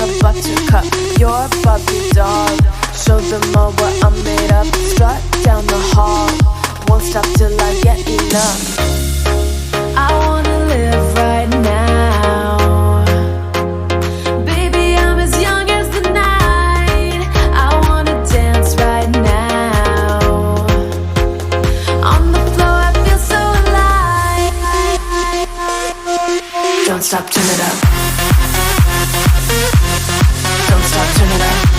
a buttercup. You're a Barbie doll. Show them all what I'm made of. Strut down the hall. Won't stop till I get enough. I wanna live right now. Baby, I'm as young as the night. I wanna dance right now. On the floor, I feel so alive. Don't stop, turn it up. Don't stop, turn it up.